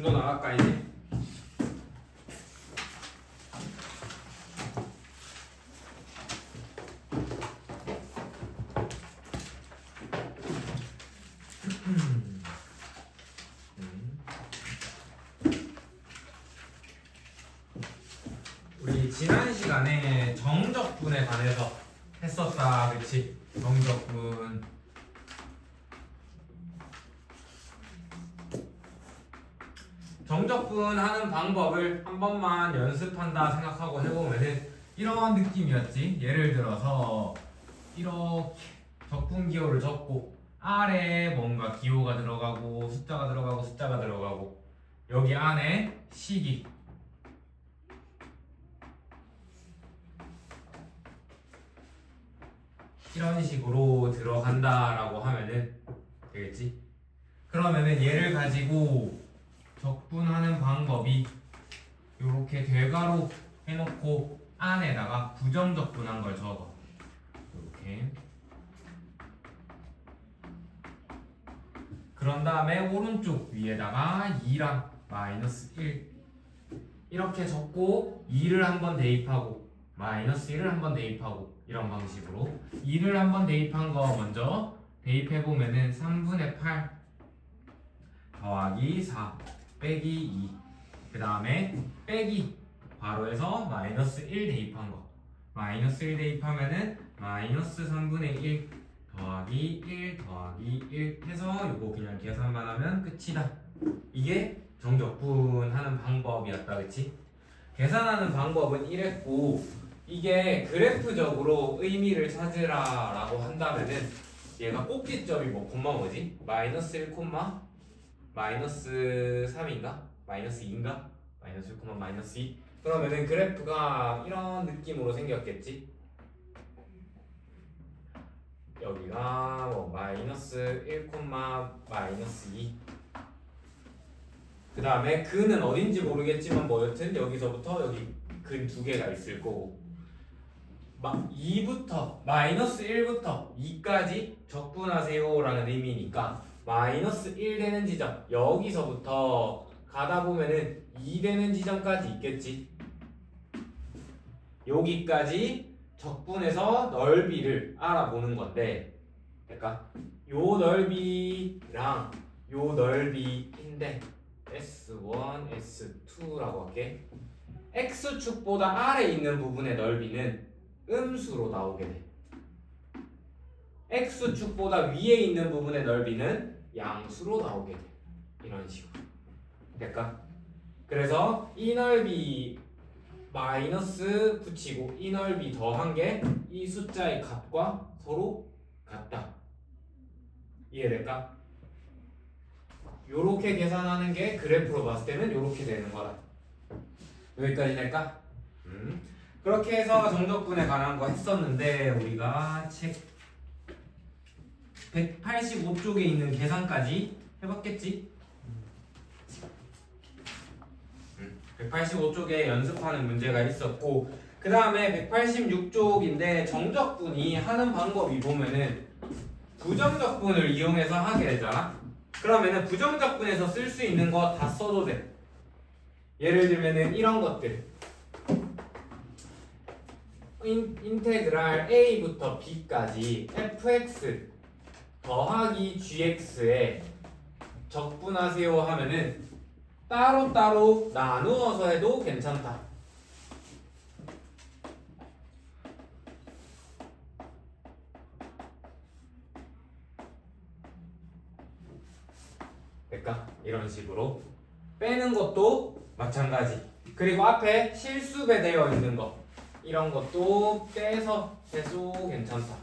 중도 나갈까 이제? 우리 지난 시간에 정적분에 관해서 했었다, 그치? 정적분. 정적분 하는 방법을 한 번만 연습한다 생각하고 해보면은 이런 느낌이었지. 예를 들어서 이렇게 적분 기호를 적고 아래에 뭔가 기호가 들어가고 숫자가 들어가고 숫자가 들어가고 여기 안에 식이 이런 식으로 들어간다라고 하면은 되겠지? 그러면은 얘를 가지고 적분하는 방법이 이렇게 대괄호 해놓고 안에다가 부정적분한 걸 적어. 이렇게. 그런 다음에 오른쪽 위에다가 2랑 마이너스 1 이렇게 적고 2를 한번 대입하고 마이너스 1을 한번 대입하고 이런 방식으로 2를 한번 대입한 거 먼저 대입해보면은 3분의 8 더하기 4 빼기 2 그 다음에 빼기 괄호에서 마이너스 1 대입한 거 마이너스 1 대입하면은 마이너스 3분의 1 더하기 1 더하기 1 해서 이거 그냥 계산만 하면 끝이다. 이게 정적분하는 방법이었다, 그치? 계산하는 방법은 이랬고 이게 그래프적으로 의미를 찾으라 라고 한다면은 얘가 꼭지점이 뭐 콤마 뭐지? 마이너스 1 콤마 마이너스 3인가? 마이너스 2인가? 마이너스 1 콤마 마이너스 2 그러면은 그래프가 이런 느낌으로 생겼겠지? 여기가 뭐 마이너스 1 콤마 마이너스 2 그 다음에 근은 어딘지 모르겠지만 뭐 여튼 여기서부터 여기 근 두 개가 있을 거고 2부터 마이너스 1부터 2까지 적분하세요 라는 의미니까 마이너스 1 되는 지점 여기서부터 가다 보면은 2 되는 지점까지 있겠지. 여기까지 적분해서 넓이를 알아보는 건데 그러니까 요 넓이랑 요 넓이인데 S1, S2라고 할게. X축보다 아래 있는 부분의 넓이는 음수로 나오게 돼. X축보다 위에 있는 부분의 넓이는 양수로 나오게 돼. 이런 식으로. 될까? 그래서 이 넓이 마이너스 붙이고 이 넓이 더한 게 이 숫자의 값과 서로 같다. 이해될까? 요렇게 계산하는 게 그래프로 봤을 때는 요렇게 되는 거다. 여기까지 될까? 그렇게 해서 정적분에 관한 거 했었는데 우리가 책 185쪽에 있는 계산까지 해봤겠지? 185쪽에 연습하는 문제가 있었고 그 다음에 186쪽인데 정적분이 하는 방법이 보면은 부정적분을 이용해서 하게 되잖아. 그러면은 부정적분에서 쓸 수 있는 거 다 써도 돼. 예를 들면은 이런 것들 인테그랄 a부터 b까지 fx 더하기 gx에 적분하세요 하면은 따로따로 나누어서 해도 괜찮다. 그러니까 이런 식으로 빼는 것도 마찬가지. 그리고 앞에 실수배되어 있는 거 이런 것도 빼서 해도 괜찮다.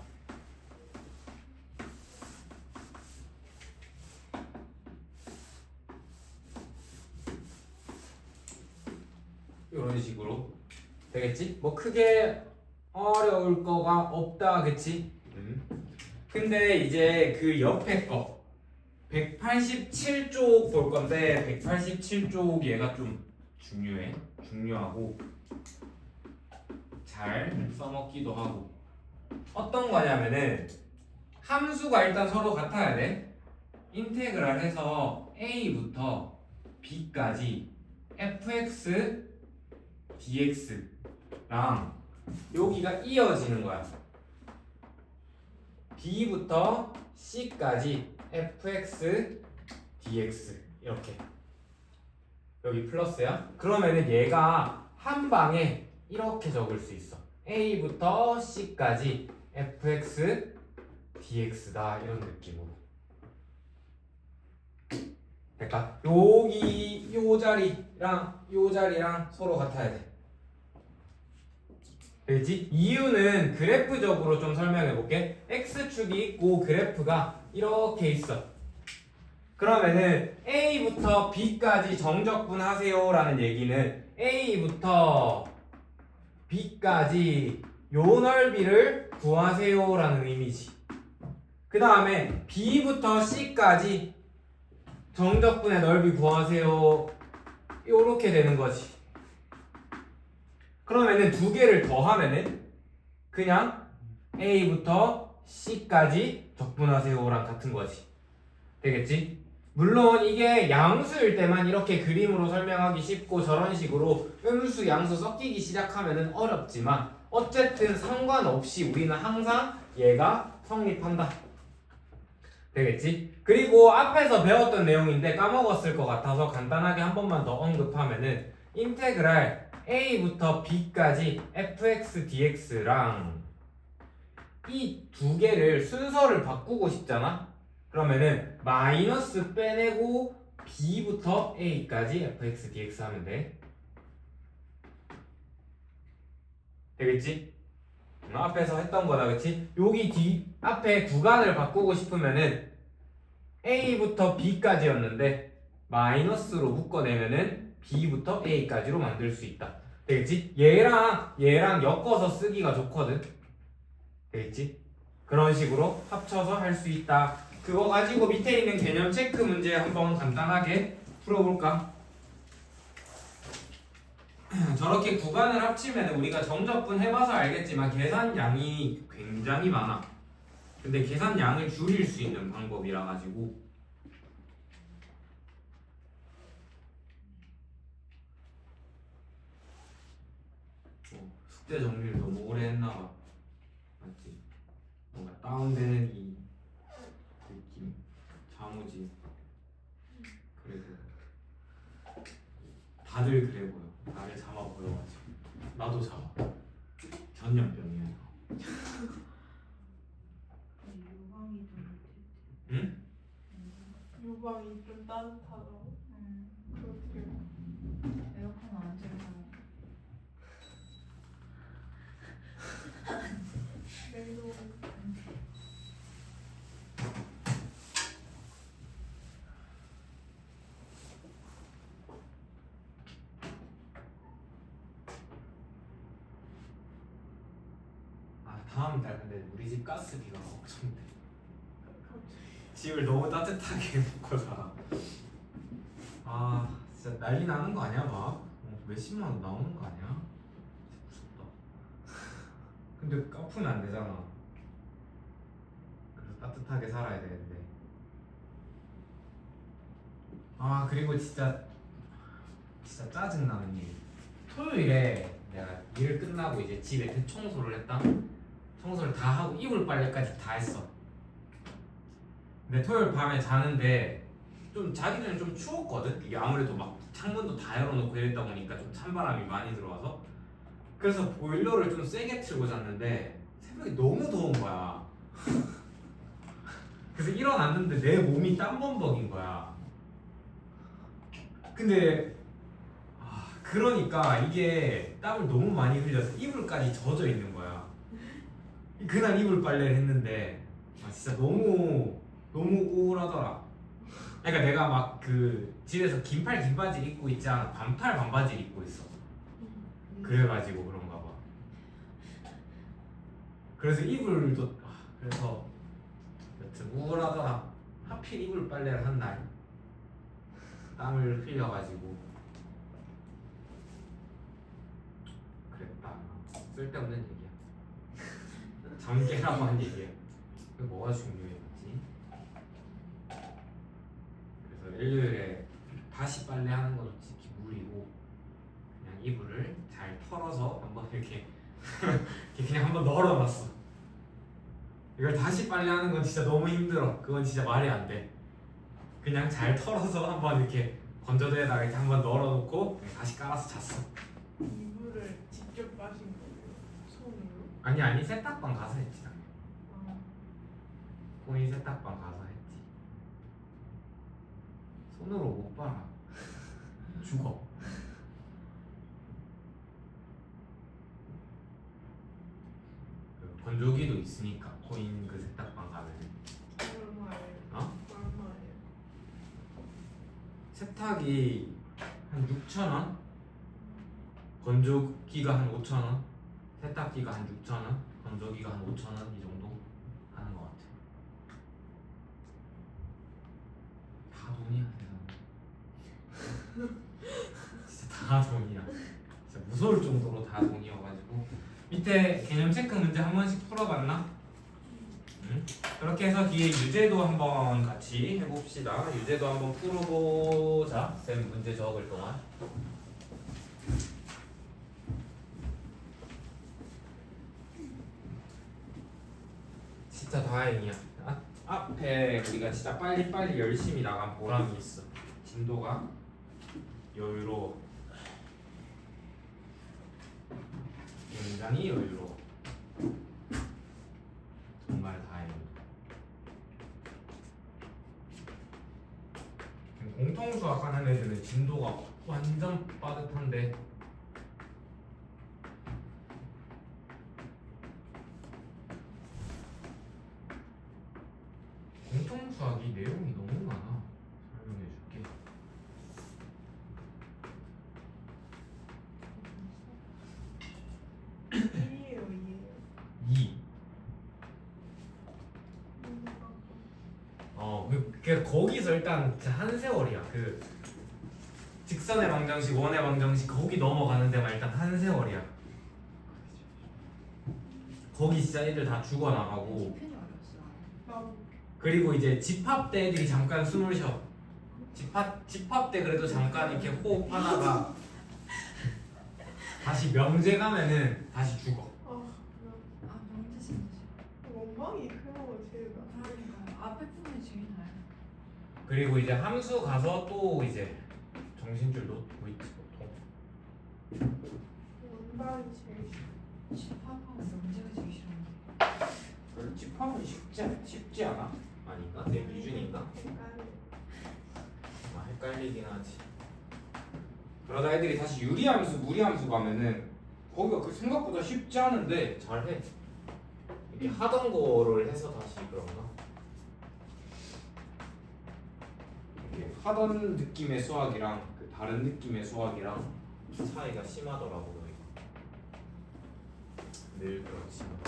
이런 식으로 되겠지? 뭐 크게 어려울 거가 없다, 그치? 근데 이제 그 옆에 거 187쪽 볼 건데 187쪽 얘가 좀 중요하고 잘 써먹기도 하고 어떤 거냐면은 함수가 일단 서로 같아야 돼. 인테그랄 해서 a부터 b까지 fx dx랑 여기가 이어지는 거야. b부터 c까지 fx dx 이렇게 여기 플러스야. 그러면은 얘가 한 방에 이렇게 적을 수 있어. a부터 c까지 fx dx다 이런 느낌으로. 그러니까 여기 요 자리랑 서로 같아야 돼. 되겠지? 이유는 그래프적으로 좀 설명해 볼게. x축이 있고 그래프가 이렇게 있어. 그러면은 a부터 b까지 정적분 하세요 라는 얘기는 a부터 b까지 요 넓이를 구하세요 라는 의미지. 그 다음에 b부터 c까지 정적분의 넓이 구하세요 요렇게 되는 거지. 그러면은 두 개를 더하면은 그냥 a부터 c까지 적분하세요랑 같은 거지. 되겠지? 물론 이게 양수일 때만 이렇게 그림으로 설명하기 쉽고 저런 식으로 음수 양수 섞이기 시작하면은 어렵지만 어쨌든 상관없이 우리는 항상 얘가 성립한다. 되겠지? 그리고 앞에서 배웠던 내용인데 까먹었을 것 같아서 간단하게 한 번만 더 언급하면은 인테그랄 a부터 b까지 fx dx랑 이 두 개를 순서를 바꾸고 싶잖아? 그러면은 마이너스 빼내고 b부터 a까지 fx dx 하면 돼. 되겠지? 앞에서 했던 거다, 그치? 여기 뒤 앞에 구간을 바꾸고 싶으면은 a부터 b까지였는데 마이너스로 묶어내면은 b부터 a까지로 만들 수 있다. 되겠지? 얘랑 엮어서 쓰기가 좋거든. 되겠지? 그런 식으로 합쳐서 할 수 있다. 그거 가지고 밑에 있는 개념 체크 문제 한번 간단하게 풀어볼까? 저렇게 구간을 합치면 우리가 정적분 해봐서 알겠지만 계산량이 굉장히 많아. 근데 계산량을 줄일 수 있는 방법이라 가지고 숙제 정리를 너무 오래 했나봐. 맞지? 뭔가 다운되는 이 느낌 자무지. 그래서 다들 그래 보여. 나를 잡아 보여가지고. 나도 잡아. 전염병이야 이거. 유방이 좀 응? 유방이 좀 따뜻하다고? 그렇게 에어컨 안 틀면 냉동 아 다음 달 근데 우리 집 가스비가 걱정돼. 집을 너무 따뜻하게 해놓고 살아. 아 진짜 난리 나는 거 아니야 막? 몇십만 원 나오는 거 아니야? 진짜 무섭다. 근데 까프면 안 되잖아. 그래서 따뜻하게 살아야 되는데. 아 그리고 진짜 짜증나는 일. 토요일에 내가 일 끝나고 이제 집에 대청소를 했다. 청소를 다 하고 이불 빨래까지 다 했어. 근데 토요일 밤에 자는데 좀 자기 전에 좀 추웠거든. 이게 아무래도 막 창문도 다 열어놓고 이랬다 보니까 좀 찬바람이 많이 들어와서 그래서 보일러를 좀 세게 틀고 잤는데 새벽에 너무 더운 거야. 그래서 일어났는데 내 몸이 땀범벅인 거야. 근데 그러니까 이게 땀을 너무 많이 흘려서 이불까지 젖어 있는 거야. 그날 이불 빨래를 했는데 진짜 너무 우울하더라. 그러니까 내가 막 그 집에서 긴팔 긴 바지 입고 있지 않아. 반팔 반바지 입고 있어. 그래가지고 그런가 봐. 그래서 이불도 그래서 여튼 우울하더라. 하필 이불 빨래를 한 날 땀을 흘려가지고 그랬다. 쓸데없는 얘기야. 잠 깨라고 한 얘기야. 그게 뭐가 중요했지? 그래서 일요일에 다시 빨래하는 건 솔직히 무리고 그냥 이불을 잘 털어서 한번 이렇게 이렇게 그냥 한번 널어놨어. 이걸 다시 빨래하는 건 진짜 너무 힘들어. 그건 진짜 말이 안 돼. 그냥 잘 털어서 한번 이렇게 건조대에다가 이렇게 한번 널어놓고 다시 깔아서 잤어. 이불을 직접 마신 거예요? 손으로? 아니 세탁방 가서 했지. 아, 코인 세탁방 가서 했지. 손으로 못 빨아. 죽어. 그 건조기도 있으니까 코인 그 세탁방 가면은 얼마예요? 어? 얼마예요? 세탁이 한 6,000원, 건조기가 한 5,000원, 세탁기가 한 6,000원, 건조기가 한 5,000원 이 정도 하는 것 같아. 다 돈이야 세상. 진짜 다 돈이야. 진짜 무서울 정도로 다 돈이어가지고 밑에 개념 체크 문제 한 번씩 풀어봤나? 응? 그렇게 해서 뒤에 유제도 한번 같이 해봅시다. 유제도 한번 풀어보자. 쌤 문제 적을 동안. 진짜 다행이야. 앞에 우리가 진짜 빨리빨리 열심히 나간 보람이 있어. 진도가 여유로워. 굉장히 여유로워. 정말 다행이다. 공통수학 하는 애들은 진도가 완전 빠듯한데 공통수학이 내용이 너무 많아. 설명해줄게. 이에요, 이에요. 2. 그 거기서 일단 진짜 한 세월이야. 그 직선의 방정식, 원의 방정식 거기 넘어가는 데만 일단 한 세월이야. 거기 진짜 애들 다 죽어 나가고. 편이 어렸어. 나도 그리고 이제 집합 때 애들이 잠깐 숨을 쉬어. 집합 때 그래도 잠깐 이렇게 호흡하다가 다시 명제 가면은 다시 죽어. 아 명제 진짜 싫어. 원망이 그런 거 제일 나. 그러니까 앞에 부분이 제일 나요. 그리고 이제 함수 가서 또 이제 정신줄 놓고 있지 보통. 원망이 제일 싫어. 집합하고 명제가 제일 싫은데. 그럼 집합은 쉽지 않아? 아닌가? 내 기준인가? 헷갈려. 헷갈리긴 하지. 그러다 애들이 다시 유리함수, 무리함수 가면은 거기가 그 생각보다 쉽지 않은데 잘해. 이렇게 하던 거를 해서 다시 그런가? 이렇게 하던 느낌의 수학이랑 그 다른 느낌의 수학이랑 차이가 심하더라고. 늘 그렇지만.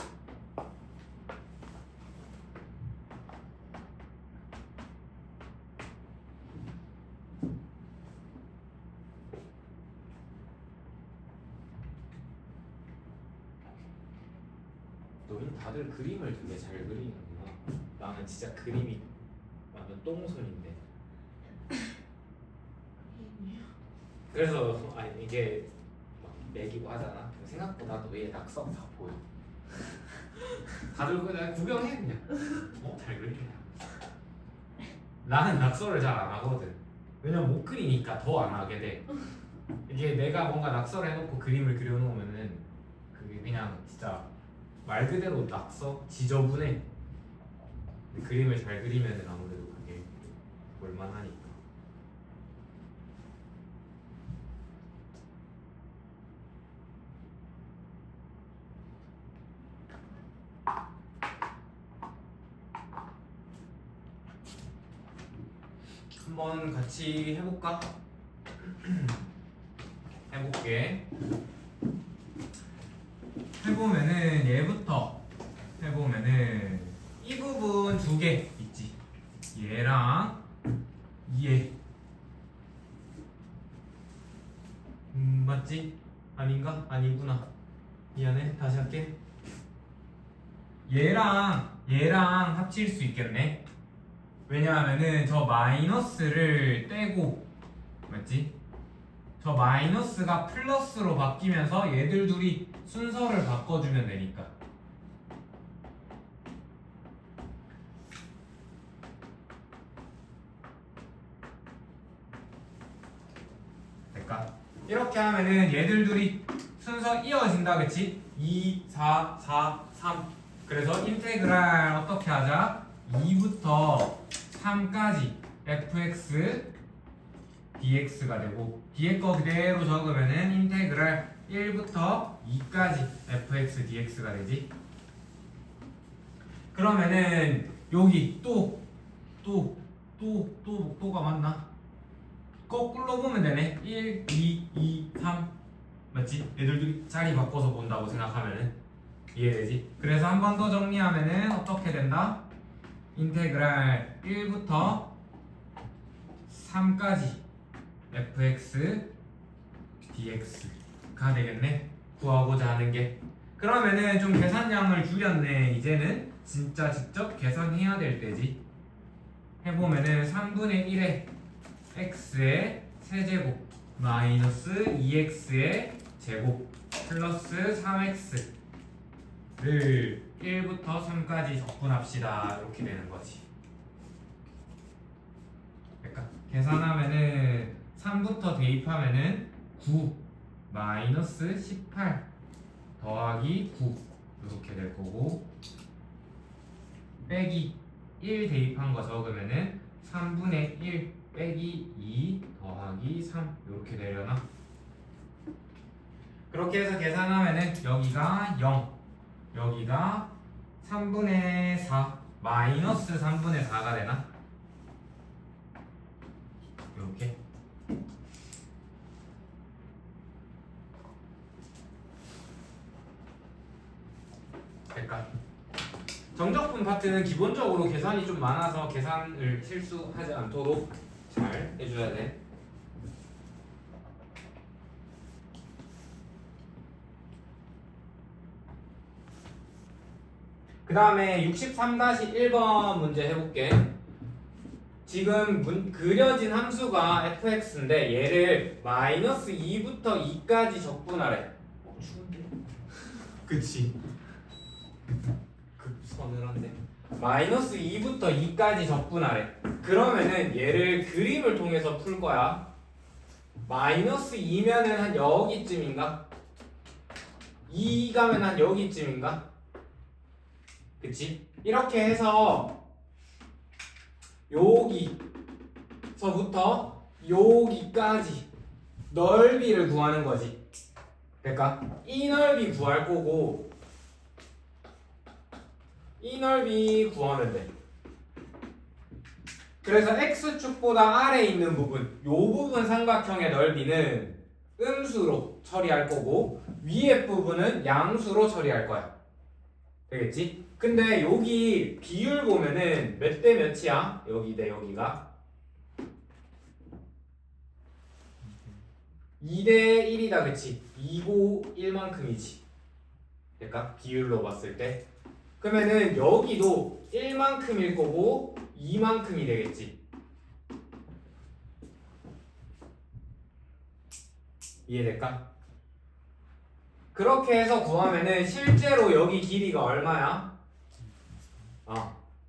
너희는 다들 그림을 되게 잘 그리는구나. 나는 진짜 그림이 완전 똥손인데. 그래서 아니 이게 막 매기고 하잖아. 생각보다 너의 낙서 다 보여. 다들 그냥 구경해 그냥. 잘 그리네. 나는 낙서를 잘 안 하거든. 왜냐면 못 그리니까 더 안 하게 돼. 이게 내가 뭔가 낙서를 해놓고 그림을 그려놓으면은 그게 그냥 진짜 말 그대로 낙서 지저분해. 근데 그림을 잘 그리면은 아무래도 그게 볼만하니까. 한번 같이 해볼까? 해볼게. 해보면은 얘부터 해보면은 이 부분 두 개 있지. 얘랑 얘. 맞지? 아닌가? 아니구나. 미안해. 다시 할게. 얘랑 합칠 수 있겠네. 왜냐하면은 저 마이너스를 떼고 맞지? 저 마이너스가 플러스로 바뀌면서 얘들 둘이 순서를 바꿔주면 되니까. 될까? 이렇게 하면은 얘들 둘이 순서 이어진다, 그치? 2, 4, 4, 3. 그래서 인테그랄 어떻게 하자? 2부터 3까지 fx dx가 되고 뒤에 거 그대로 적으면은 인테그랄 1부터 2까지 fx dx가 되지. 그러면은 여기 또가 맞나? 거꾸로 보면 되네. 1, 2, 2, 3 맞지? 얘들도 자리 바꿔서 본다고 생각하면은 이해되지? 그래서 한 번 더 정리하면은 어떻게 된다? 인테그랄 1부터 3까지 fx dx가 되겠네. 구하고자 하는 게. 그러면은 좀 계산량을 줄였네. 이제는 진짜 직접 계산해야 될 때지. 해보면은 3분의 1에 x의 세제곱 마이너스 2x의 제곱 플러스 3x를 1부터 3까지 적분합시다. 이렇게 되는 거지. 그러니까 계산하면은 3부터 대입하면은 9 마이너스 18 더하기 9 이렇게 될 거고, 빼기 1 대입한 거 적으면은 3분의 1 빼기 2 더하기 3 이렇게 되려나? 그렇게 해서 계산하면은 여기가 0, 여기가 3분의 4 마이너스 3분의 4가 되나? 이렇게. 그러니까 정적분 파트는 기본적으로 계산이 좀 많아서 계산을 실수하지 않도록 잘 해줘야 돼. 그 다음에 63-1번 문제 해볼게. 지금 그려진 함수가 fx인데 얘를 마이너스 2부터 2까지 적분하래. 추운데? 그치. 서늘한데. 마이너스 2부터 2까지 적분하래. 그러면은 얘를 그림을 통해서 풀 거야. 마이너스 2면은 한 여기쯤인가? 2 가면 한 여기쯤인가? 그치? 이렇게 해서 여기서부터 여기까지 넓이를 구하는 거지. 그러니까 이 넓이 구할 거고 이 넓이 구하면 돼. 그래서 x축보다 아래에 있는 부분, 요 부분 삼각형의 넓이는 음수로 처리할 거고 위에 부분은 양수로 처리할 거야. 되겠지? 근데 여기 비율 보면은 몇 대 몇이야? 여기 대 여기가 2대 1이다, 그치? 2고 1만큼이지. 그러니까 비율로 봤을 때 그러면은 여기도 1만큼일 거고 2만큼이 되겠지. 이해될까? 그렇게 해서 구하면은 실제로 여기 길이가 얼마야?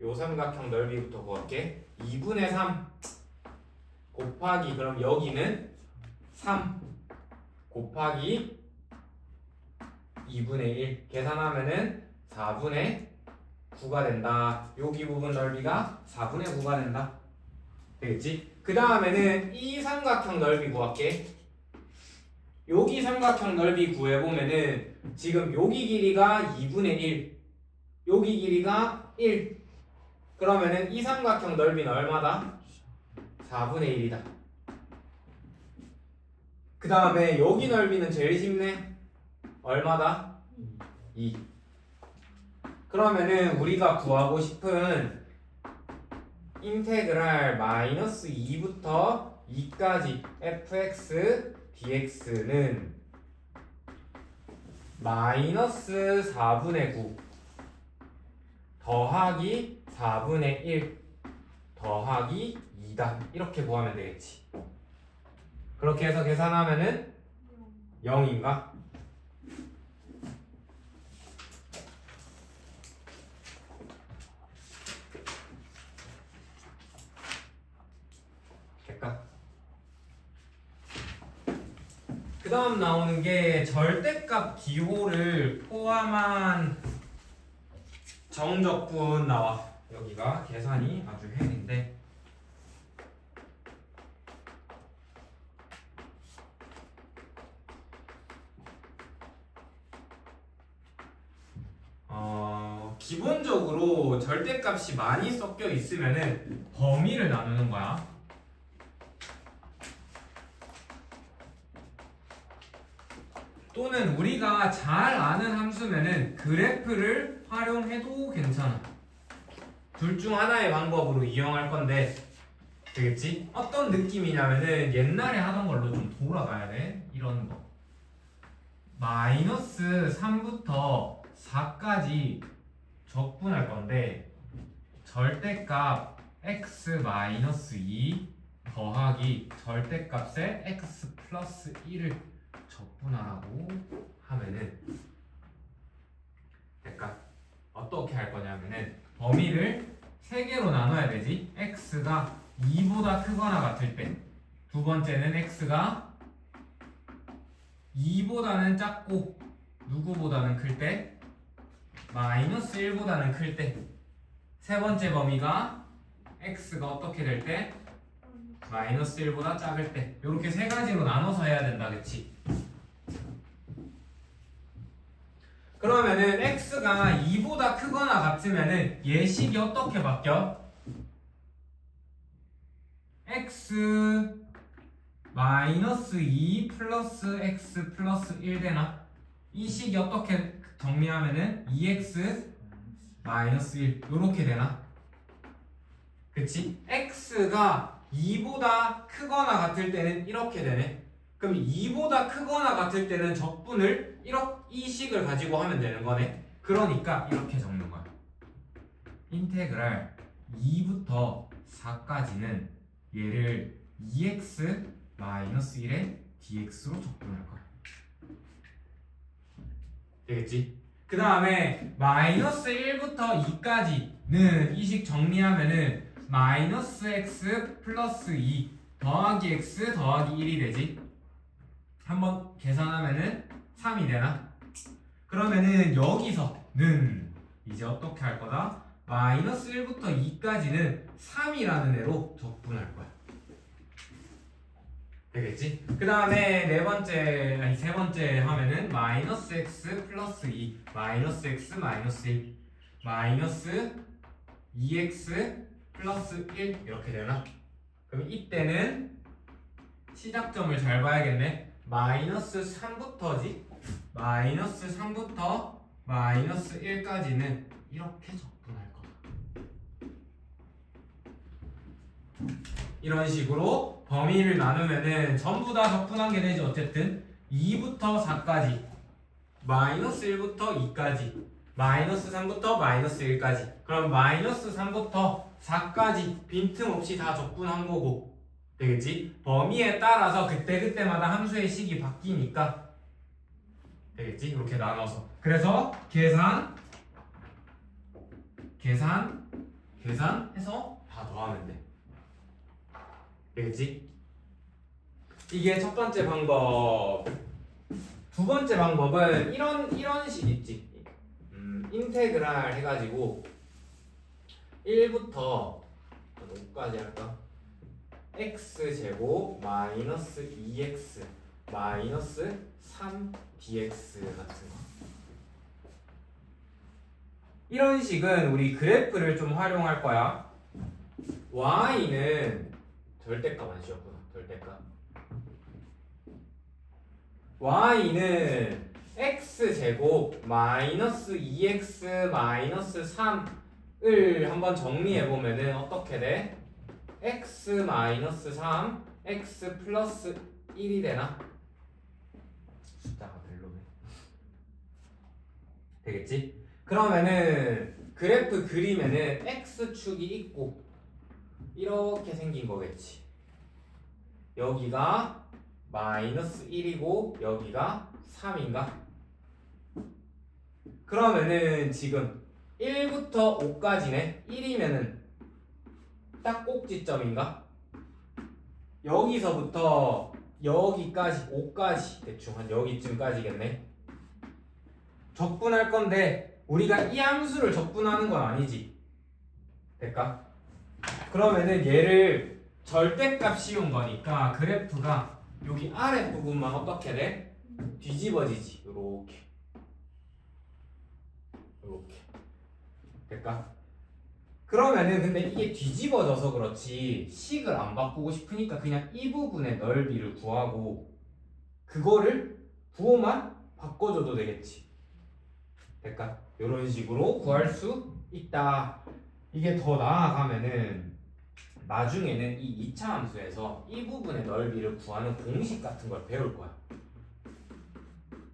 요 삼각형 넓이부터 구할게. 2분의 3 곱하기, 그럼 여기는 3 곱하기 2분의 1 계산하면은 4분의 9가 된다. 여기 부분 넓이가 4분의 9가 된다. 되겠지? 그 다음에는 이 삼각형 넓이 구할게. 여기 삼각형 넓이 구해보면은 지금 여기 길이가 2분의 1 여기 길이가 1 그러면은 이 삼각형 넓이는 얼마다? 4분의 1이다. 그 다음에 여기 넓이는 제일 쉽네. 얼마다? 2. 그러면은 우리가 구하고 싶은 인테그랄 마이너스 2부터 2까지 fx dx는 마이너스 4분의 9 더하기 4분의 1 더하기 2다. 이렇게 구하면 되겠지. 그렇게 해서 계산하면은 0인가? 될까? 그 다음 나오는 게 절대값 기호를 포함한 정적분 나와. 여기가 계산이 아주 헬인데 기본적으로 절대값이 많이 섞여 있으면은 범위를 나누는 거야. 또는 우리가 잘 아는 함수면은 그래프를 활용해도 괜찮아. 둘 중 하나의 방법으로 이용할 건데 되겠지? 어떤 느낌이냐면은 옛날에 하던 걸로 좀 돌아가야 돼. 이런 거. 마이너스 3부터 4까지 적분할 건데 절대값 x-2 더하기 절대값에 x 플러스 1을 적분하라고 하면은 그러니까 어떻게 할 거냐면은 범위를 3개로 나눠야 되지. x가 2보다 크거나 같을 때, 두 번째는 x가 2보다는 작고 누구보다는 클 때, 마이너스 1보다는 클 때, 세 번째 범위가 x가 어떻게 될 때? 마이너스 1보다 작을 때. 이렇게 세 가지로 나눠서 해야 된다, 그치? 그러면은 x가 2보다 크거나 같으면은 예식이 어떻게 바뀌어? x 마이너스 2 플러스 x 플러스 1 되나? 이 식이 어떻게 정리하면은 2x 마이너스 1 요렇게 되나? 그치? x가 2보다 크거나 같을 때는 이렇게 되네. 그럼 2보다 크거나 같을 때는 적분을 이 식을 가지고 하면 되는 거네. 그러니까 이렇게 적는 거야. 인테그랄 2부터 4까지는 얘를 2x 마이너스 1의 dx로 적분할 거야. 되겠지? 그 다음에 마이너스 1부터 2까지는 이 식 정리하면은 마이너스 x 플러스 2 더하기 x 더하기 1이 되지. 한번 계산하면은 3이 되나? 그러면은 여기서는 이제 어떻게 할 거다? 마이너스 1부터 2까지는 3이라는 애로 적분할 거야. 되겠지? 그 다음에 세 번째 하면은 마이너스 x 플러스 2 마이너스 x 마이너스 1 마이너스 2x 플러스 1 이렇게 되나? 그럼 이때는 시작점을 잘 봐야겠네. 마이너스 3부터지? 마이너스 3부터 마이너스 1까지는 이렇게 적분할 거다. 이런 식으로 범위를 나누면은 전부 다 적분한 게 되지. 어쨌든 2부터 4까지 마이너스 1부터 2까지 마이너스 3부터 마이너스 1까지 그럼 마이너스 3부터 4까지 빈틈없이 다 적분한 거고 되겠지? 범위에 따라서 그때그때마다 함수의 식이 바뀌니까 되겠지? 이렇게 나눠서 그래서 계산해서 다 더하면 돼. 되겠지? 이게 첫 번째 방법. 두 번째 방법은 이런 식 있지. 인테그랄 해가지고 1부터 5까지 할까? x제곱 마이너스 2x 마이너스 3dx 같은 거. 이런 식은 우리 그래프를 좀 활용할 거야. y는 절대값 안 씌웠구나. 절대값. y는 x제곱 마이너스 2x 마이너스 3을 한번 정리해보면은 어떻게 돼? x 마이너스 3 x 플러스 1이 되나? 숫자가 별로네. 되겠지? 그러면은 그래프 그리면은 x축이 있고 이렇게 생긴 거겠지. 여기가 마이너스 1이고 여기가 3인가? 그러면은 지금 1부터 5까지네. 1이면은 딱 꼭지점인가? 여기서부터 여기까지 5까지 대충 한 여기쯤까지겠네. 적분할 건데 우리가 이 함수를 적분하는 건 아니지. 될까? 그러면은 얘를 절대값 씌운 거니까 그래프가 여기 아래 부분만 어떻게 돼? 뒤집어지지. 요렇게 요렇게. 될까? 그러면은 근데 이게 뒤집어져서 그렇지 식을 안 바꾸고 싶으니까 그냥 이 부분의 넓이를 구하고 그거를 부호만 바꿔줘도 되겠지. 될까? 이런 식으로 구할 수 있다. 이게 더 나아가면은 나중에는 이 2차 함수에서 이 부분의 넓이를 구하는 공식 같은 걸 배울 거야.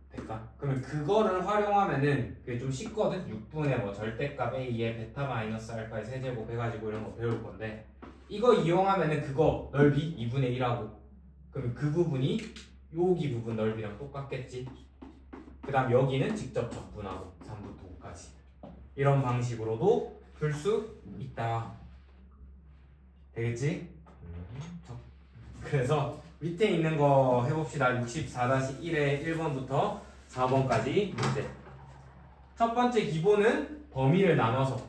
될까? 그러면 그거를 활용하면은 그게 좀 쉽거든. 6분의 뭐 절대값 a에 베타 마이너스 알파의 세제곱 해가지고 이런 거 배울 건데 이거 이용하면은 그거 넓이 2분의 1하고 그러면 그 부분이 여기 부분 넓이랑 똑같겠지. 그 다음 여기는 직접 적분하고 3부터 5까지 이런 방식으로도 풀 수 있다. 되겠지? 그래서 밑에 있는 거 해봅시다. 64-1의 1번부터 4번까지 문제. 첫 번째 기본은 범위를 나눠서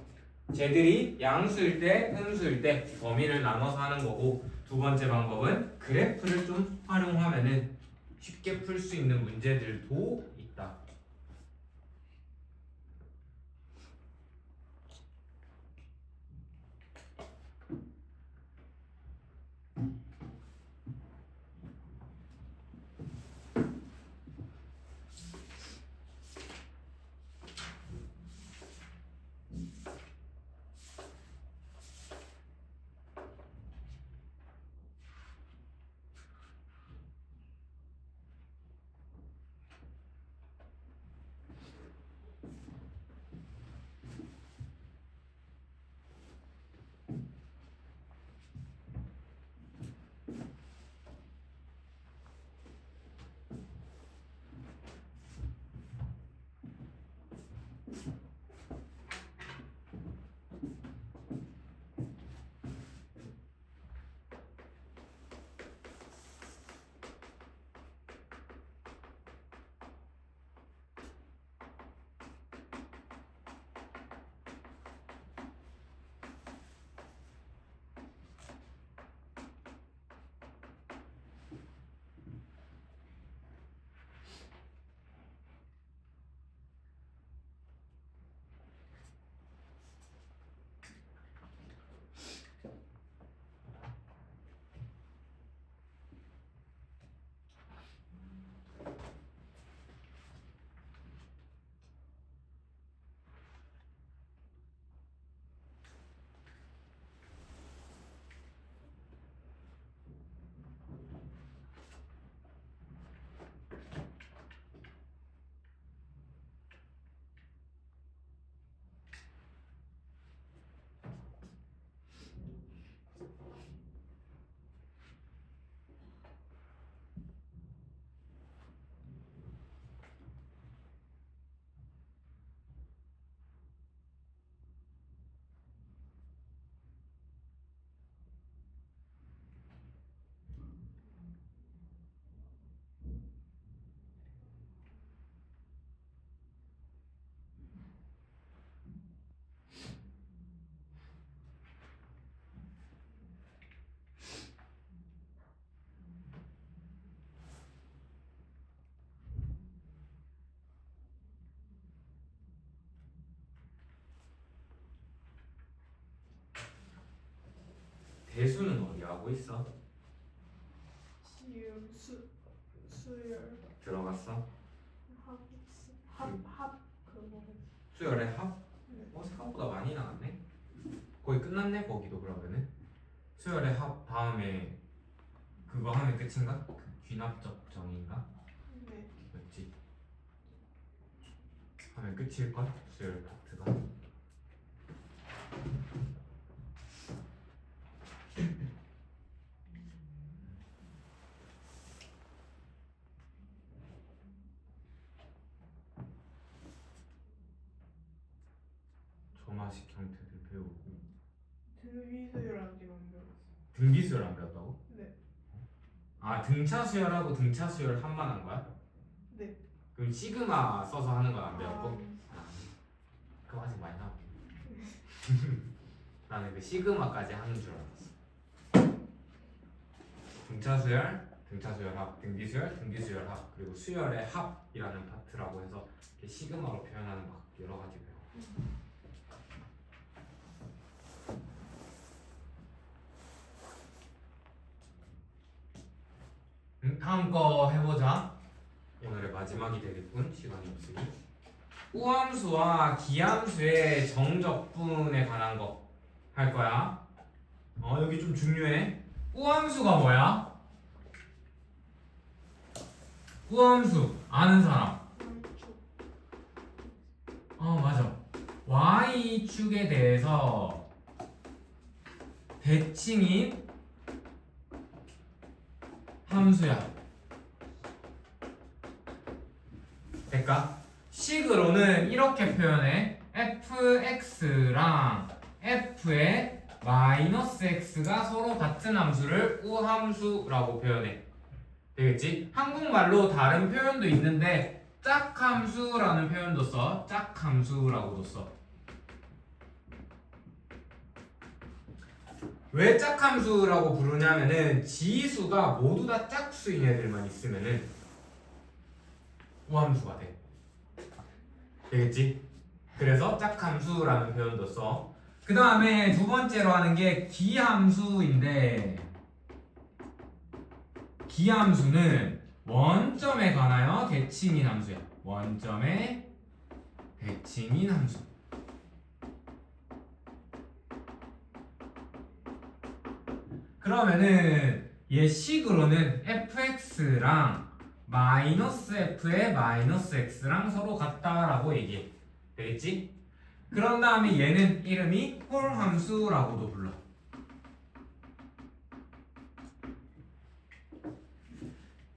쟤들이 양수일 때 음수일 때 범위를 나눠서 하는 거고 두 번째 방법은 그래프를 좀 활용하면은 쉽게 풀 수 있는 문제들도 있다. 대수는 어디 하고 있어? 지금 수열 들어갔어? 합 그거. 수열의 합? 네. 생각보다 많이 나왔네. 거의 끝났네 거기도. 그러면은 수열의 합 다음에 그거 하면 끝인가? 그 귀납적 정의인가? 네. 맞지? 하면 끝일걸? 수열 파트가. 등비수열 안 배웠다고? 네. 아 등차 수열하고 등차 수열 한만 한 거야? 네. 그럼 시그마 써서 하는 건 안 배웠고? 아, 그럼 아직 많이 남았네. 나는 그 시그마까지 하는 줄 알았어. 등차 수열, 등차 수열 합, 등비수열, 등비수열 합, 그리고 수열의 합이라는 파트라고 해서 이렇게 시그마로 표현하는 막 여러 가지 배워. 다음 거 해보자. 오늘의 마지막이 되겠군. 시간이 없으니. 우함수와 기함수의 정적분에 관한 거 할 거야. 여기 좀 중요해. 우함수가 뭐야? 우함수 아는 사람? 맞아. y축에 대해서 대칭인 함수야. 될까? 식으로는 이렇게 표현해. fx랑 f의 마이너스 x가 서로 같은 함수를 우함수라고 표현해. 되겠지? 한국말로 다른 표현도 있는데 짝함수라는 표현도 써. 짝함수라고도 써. 왜 짝함수라고 부르냐면은 지수가 모두 다 짝수인 애들만 있으면은 우함수가 돼. 되겠지? 그래서 짝함수라는 표현도 써. 그 다음에 두 번째로 하는 게 기함수인데, 기함수는 원점에 관하여 대칭인 함수야. 원점에 대칭인 함수. 그러면은 얘 식으로는 fx랑 마이너스 f의 마이너스 x랑 서로 같다라고 얘기해. 되겠지? 그런 다음에 얘는 이름이 홀함수라고도 불러.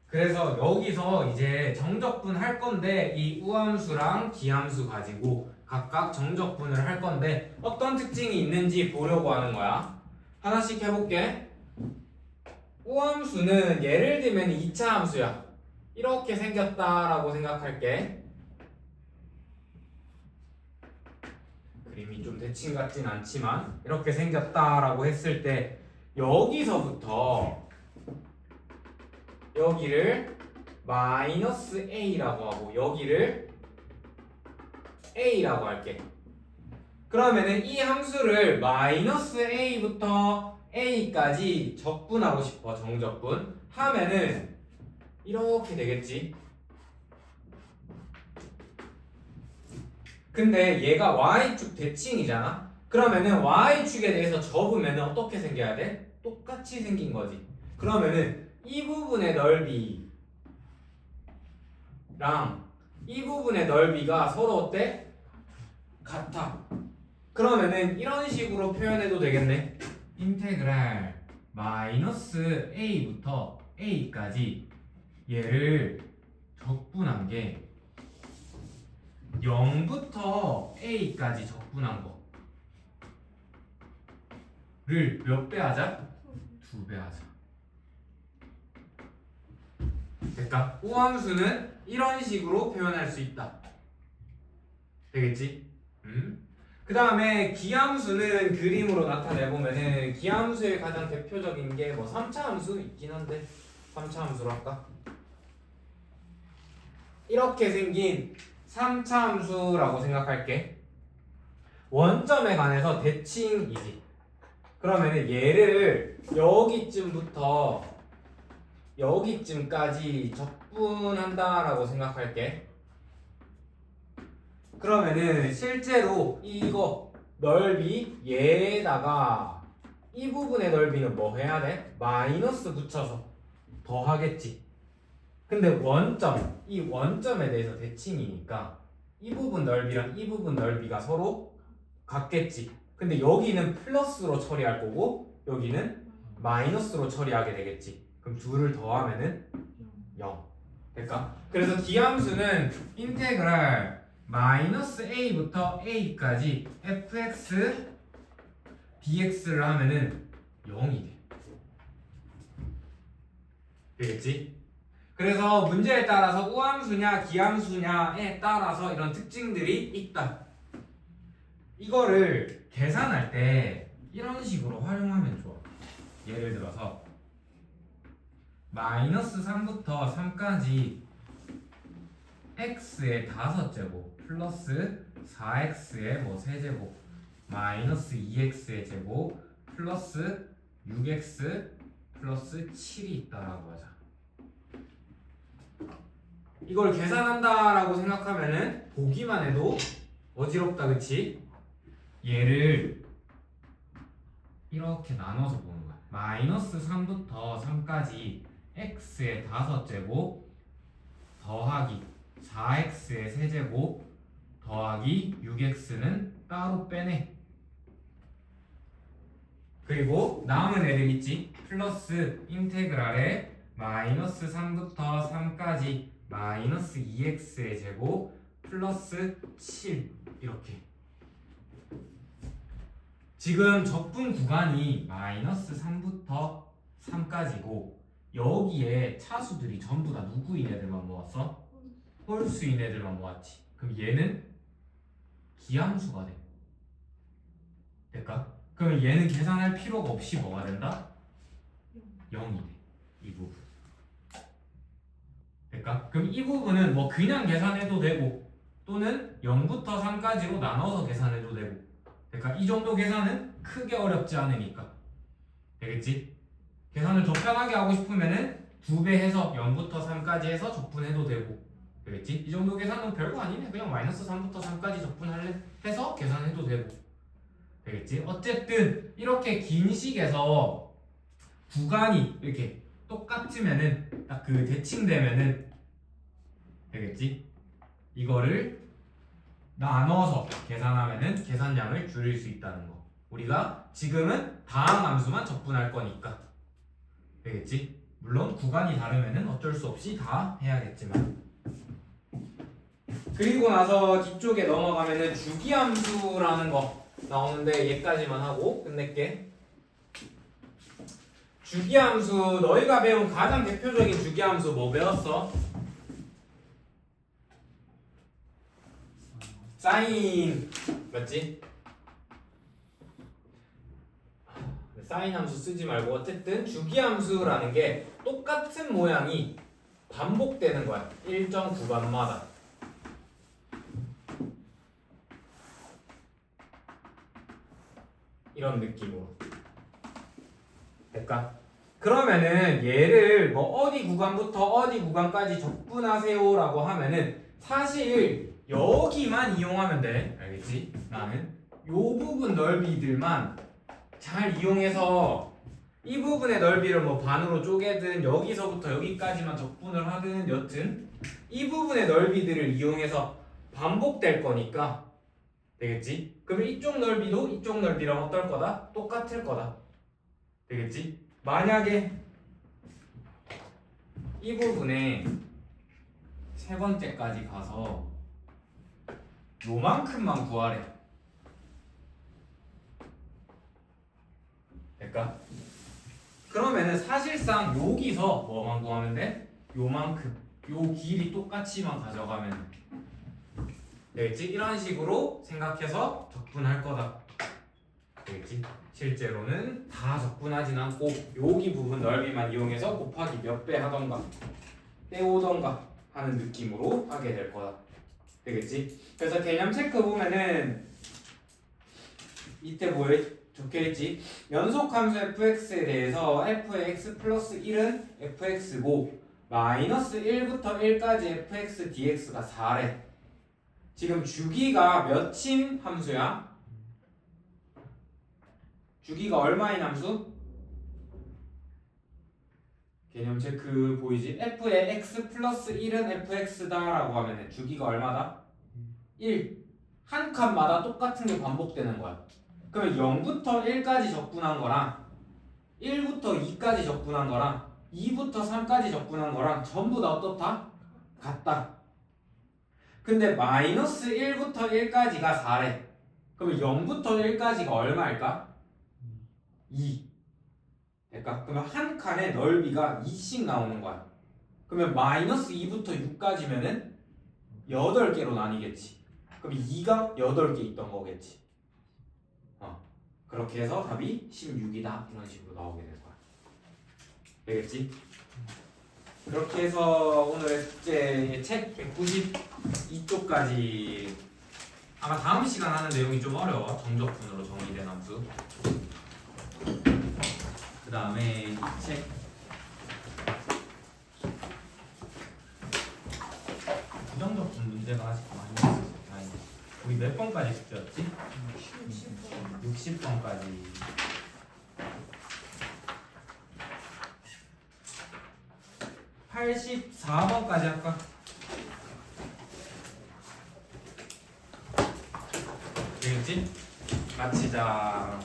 그래서 여기서 이제 정적분 할 건데 이 우함수랑 기함수 가지고 각각 정적분을 할 건데 어떤 특징이 있는지 보려고 하는 거야. 하나씩 해볼게. 우함수는 예를 들면 2차 함수야. 이렇게 생겼다라고 생각할게. 그림이 좀 대칭 같진 않지만 이렇게 생겼다라고 했을 때 여기서부터 여기를 마이너스 a라고 하고 여기를 a라고 할게. 그러면은 이 함수를 마이너스 a부터 a까지 적분하고 싶어. 정적분 하면은 이렇게 되겠지. 근데 얘가 y축 대칭이잖아. 그러면은 y축에 대해서 접으면은 어떻게 생겨야 돼? 똑같이 생긴 거지. 그러면은 이 부분의 넓이랑 이 부분의 넓이가 서로 어때? 같아. 그러면은 이런 식으로 표현해도 되겠네. 인테그랄 마이너스 a부터 a까지 얘를 적분한 게 0부터 a까지 적분한 거를 몇 배 하자? 2배 하자. 됐다. 우함수는 이런 식으로 표현할 수 있다. 되겠지? 그 다음에 기함수는 그림으로 나타내보면은 기함수의 가장 대표적인 게 뭐 3차 함수 있긴 한데 3차 함수로 할까? 이렇게 생긴 3차 함수라고 생각할게. 원점에 관해서 대칭이지. 그러면은 얘를 여기쯤부터 여기쯤까지 적분한다라고 생각할게. 그러면은 실제로 이거 넓이 얘에다가 이 부분의 넓이는 뭐 해야 돼? 마이너스 붙여서 더하겠지. 근데 원점, 이 원점에 대해서 대칭이니까 이 부분 넓이랑 이 부분 넓이가 서로 같겠지. 근데 여기는 플러스로 처리할 거고 여기는 마이너스로 처리하게 되겠지. 그럼 둘을 더하면은 0 될까? 그래서 기함수는 인테그랄 마이너스 a부터 a까지 fx dx를 하면은 0이 돼. 되겠지? 그래서 문제에 따라서 우함수냐 기함수냐에 따라서 이런 특징들이 있다. 이거를 계산할 때 이런 식으로 활용하면 좋아. 예를 들어서 마이너스 3부터 3까지 x의 5제곱 플러스 4x의 뭐 3제곱 마이너스 2x의 제곱 플러스 6x 플러스 7이 있다라고 하자. 이걸 계산한다라고 생각하면은 보기만 해도 어지럽다, 그치? 얘를 이렇게 나눠서 보는 거야. 마이너스 3부터 3까지 x의 5제곱 더하기 4x의 세제곱 더하기 6x는 따로 빼내. 그리고 남은 애들 있지? 플러스 인테그랄에 마이너스 3부터 3까지 마이너스 2x의 제곱 플러스 7 이렇게. 지금 적분 구간이 마이너스 3부터 3까지고 여기에 차수들이 전부 다 누구인 애들만 모았어? 홀수인 애들만 모았지. 그럼 얘는 기함수가 돼. 될까? 그럼 얘는 계산할 필요가 없이 뭐가 된다? 0이 돼. 이 부분. 될까? 그럼 이 부분은 뭐 그냥 계산해도 되고 또는 0부터 3까지로 나눠서 계산해도 되고. 그러니까 이 정도 계산은 크게 어렵지 않으니까. 되겠지? 계산을 더 편하게 하고 싶으면은 2배 해서 0부터 3까지 해서 적분해도 되고. 되겠지? 이 정도 계산은 별거 아니네. 그냥 마이너스 3부터 3까지 적분할래 해서 계산해도 되고. 되겠지? 어쨌든 이렇게 긴 식에서 구간이 이렇게 똑같으면은 딱 그 대칭되면은 되겠지? 이거를 나눠서 계산하면은 계산량을 줄일 수 있다는 거. 우리가 지금은 다항 함수만 적분할 거니까. 되겠지? 물론 구간이 다르면은 어쩔 수 없이 다 해야겠지만. 그리고 나서 뒤쪽에 넘어가면은 주기함수라는 거 나오는데 얘까지만 하고 끝낼게. 주기함수, 너희가 배운 가장 대표적인 주기함수 뭐 배웠어? 사인 맞지? 사인 함수 쓰지 말고 어쨌든 주기함수라는 게 똑같은 모양이 반복되는 거야. 일정 구간마다. 이런 느낌으로. 될까? 그러면은 얘를 뭐 어디 구간부터 어디 구간까지 적분하세요라고 하면은 사실 여기만 이용하면 돼. 알겠지? 나는 요 부분 넓이들만 잘 이용해서 이 부분의 넓이를 뭐 반으로 쪼개든 여기서부터 여기까지만 적분을 하든 여튼 이 부분의 넓이들을 이용해서 반복될 거니까 되겠지? 그러면 이쪽 넓이도 이쪽 넓이랑 어떨 거다? 똑같을 거다. 되겠지? 만약에 이 부분에 세 번째까지 가서 요만큼만 구하래. 될까? 그러면은 사실상 여기서 뭐만 구하면 돼? 요만큼 요 길이 똑같이만 가져가면 되겠지? 이런 식으로 생각해서 적분할 거다. 되겠지? 실제로는 다 적분하진 않고 여기 부분 넓이만 이용해서 곱하기 몇 배 하던가 떼오던가 하는 느낌으로 하게 될 거다. 되겠지? 그래서 개념 체크 보면은 이때 뭐에 적혀있지? 연속함수 fx에 대해서 f의 x 플러스 1은 fx고 마이너스 1부터 1까지 fx dx가 4래. 지금 주기가 몇인 함수야? 주기가 얼마인 함수? 개념 체크 보이지? f의 x 플러스 1은 fx다 라고 하면 주기가 얼마다? 1. 한 칸마다 똑같은 게 반복되는 거야. 그러면 0부터 1까지 적분한 거랑 1부터 2까지 적분한 거랑 2부터 3까지 적분한 거랑 전부 다 어떻다? 같다. 근데 마이너스 1부터 1까지가 4래. 그러면 0부터 1까지가 얼마일까? 2. 될까? 그러면 한 칸의 넓이가 2씩 나오는 거야. 그러면 마이너스 2부터 6까지면은 8개로 나뉘겠지. 그럼 2가 8개 있던 거겠지. 그렇게 해서 답이 16이다. 이런 식으로 나오게 될 거야. 되겠지? 그렇게 해서 오늘의 숙제 책 192쪽까지 아마 다음 시간 하는 내용이 좀 어려워. 정적분으로 정의된 함수. 그 다음에 이 책 부정적분 문제가 아직 많이 있어. 우리 몇 번까지 숙제였지? 60번까지. (84번까지) 할까? 되겠지? 마치자.